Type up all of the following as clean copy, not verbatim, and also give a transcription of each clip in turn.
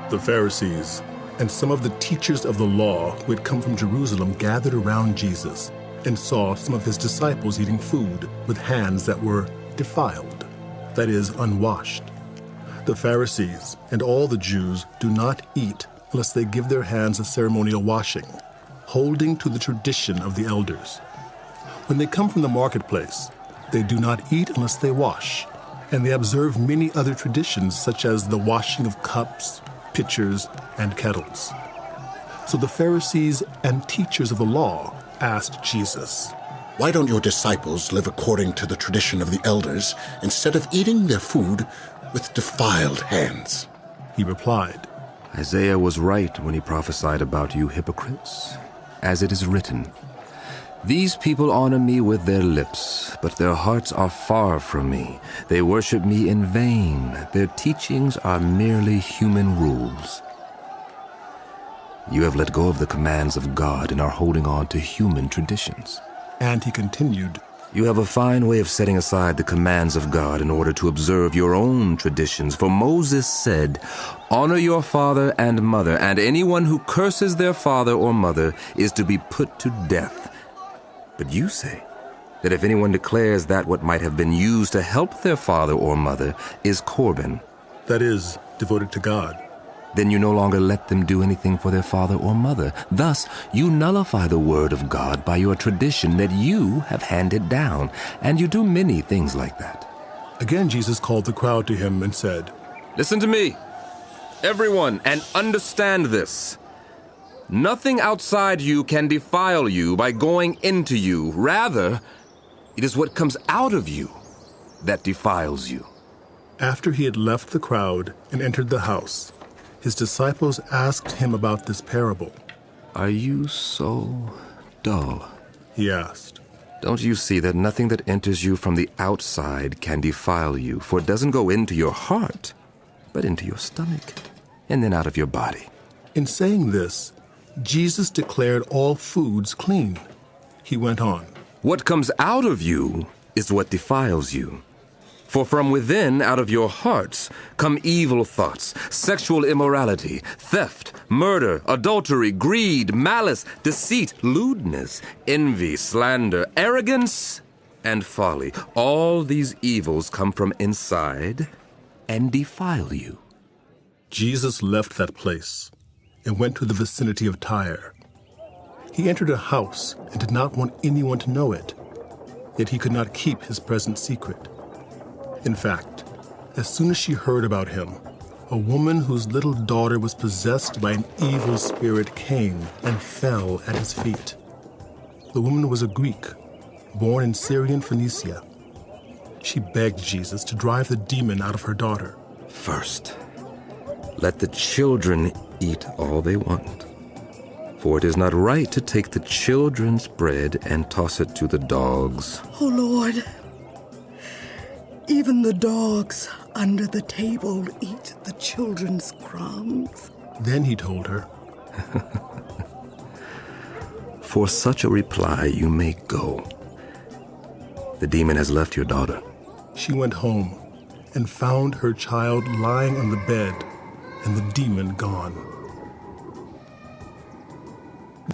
The Pharisees and some of the teachers of the law who had come from Jerusalem gathered around Jesus and saw some of his disciples eating food with hands that were defiled, that is, unwashed. The Pharisees and all the Jews do not eat unless they give their hands a ceremonial washing, holding to the tradition of the elders. When they come from the marketplace, they do not eat unless they wash, and they observe many other traditions such as the washing of cups, pitchers, and kettles. So the Pharisees and teachers of the law asked Jesus, "Why don't your disciples live according to the tradition of the elders instead of eating their food with defiled hands?" He replied, Isaiah was right when he prophesied about you hypocrites. As it is written, "These people honor me with their lips, but their hearts are far from me. They worship me in vain. Their teachings are merely human rules." You have let go of the commands of God and are holding on to human traditions. and he continued, You have a fine way of setting aside the commands of God in order to observe your own traditions. For Moses said, "Honor your father and mother, and anyone who curses their father or mother is to be put to death." But you say that if anyone declares that what might have been used to help their father or mother is Corban, that is, devoted to God, then you no longer let them do anything for their father or mother. Thus, you nullify the word of God by your tradition that you have handed down, and you do many things like that. Again Jesus called the crowd to him and said, Listen to me, everyone, and understand this. Nothing outside you can defile you by going into you. Rather, it is what comes out of you that defiles you. After he had left the crowd and entered the house, his disciples asked him about this parable. Are you so dull? He asked. Don't you see that nothing that enters you from the outside can defile you? For it doesn't go into your heart, but into your stomach, and then out of your body. In saying this, Jesus declared all foods clean. He went on, What comes out of you is what defiles you. For from within, out of your hearts, come evil thoughts, sexual immorality, theft, murder, adultery, greed, malice, deceit, lewdness, envy, slander, arrogance, and folly. All these evils come from inside and defile you. Jesus left that place and went to the vicinity of Tyre. He entered a house and did not want anyone to know it, yet he could not keep his present secret. In fact, as soon as she heard about him, a woman whose little daughter was possessed by an evil spirit came and fell at his feet. The woman was a Greek, born in Syrian Phoenicia. She begged Jesus to drive the demon out of her daughter. First, let the children eat all they want. For it is not right to take the children's bread and toss it to the dogs. Oh, Lord, even the dogs under the table eat the children's crumbs. Then he told her, For such a reply you may go. The demon has left your daughter. She went home and found her child lying on the bed and the demon gone.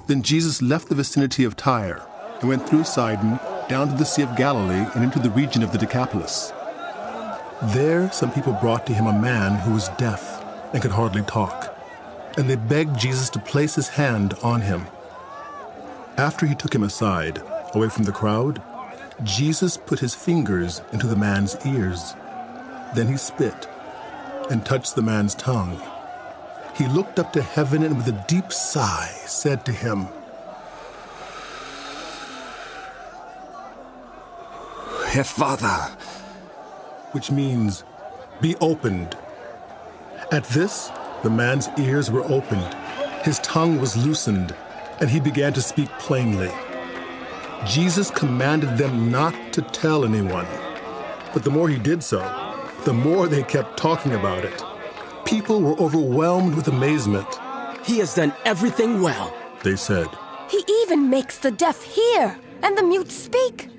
Then Jesus left the vicinity of Tyre and went through Sidon down to the Sea of Galilee and into the region of the Decapolis. There some people brought to him a man who was deaf and could hardly talk, and they begged Jesus to place his hand on him. After he took him aside, away from the crowd, Jesus put his fingers into the man's ears. Then he spit and touched the man's tongue. He looked up to heaven and with a deep sigh said to him, Father, which means, be opened. At this, the man's ears were opened, his tongue was loosened, and he began to speak plainly. Jesus commanded them not to tell anyone, but the more he did so, the more they kept talking about it. People were overwhelmed with amazement. He has done everything well, They said, He even makes the deaf hear and the mute speak.